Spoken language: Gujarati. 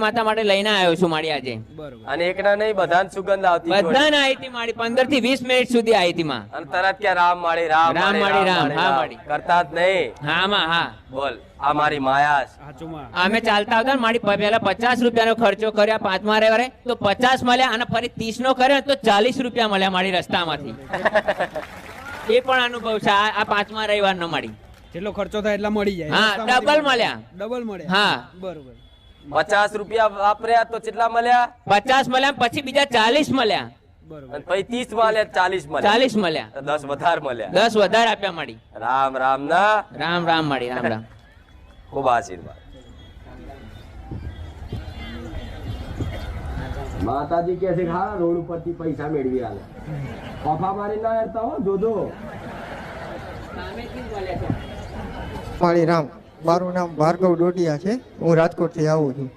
માતા માટે લઈને આવ્યો છું મારી આજે. અને એકના નહીં બધાને સુગંધ આવતી બધાને આવી હતી મારી 15 થી 20 મિનિટ સુધી આવી હતી માં. અને તરત કે રામ માળી રામ રામ માળી રામ. હા માળી કરતા જ નહીં. હા માં હા બોલ આ મારી માયા. અમે ચાલતા આવતા મારી પહેલા 50 રૂપિયાનો ખર્ચો કર્યા 5મા રવિવારે તો 50 મળ્યા અને ફરી 30 નો કર્યો તો 40 રૂપિયા મળ્યા મારી રસ્તામાંથી. એ પણ અનુભવ છે આ 5મા રવિવાર નો મારી. જેટલો ખર્ચો થાય એટલા મળી જાય. હા ડબલ મળ્યા. ડબલ મળે. હા બરોબર. 50 રૂપિયા વાપર્યા તો કેટલા મળ્યા? 50 મળ્યા પછી બીજા 40 મળ્યા. બરોબર. અને પછી 30 મળ્યા 40 મળ્યા. 40 મળ્યા. 10 વધારે મળ્યા. 10 વધારે આપ્યા મારી. રામ રામ ના રામ રામ મારી રામ રામ. ખૂબ આશીર્વાદ. માતાજી કે છે હા રોડ ઉપરથી પૈસા મેળવી આલે. કોફા મારી ના હેરતા હો જોજો. મારી રામ, મારું નામ ભાર્ગવ ડોડિયા છે. હું રાજકોટથી આવું છું.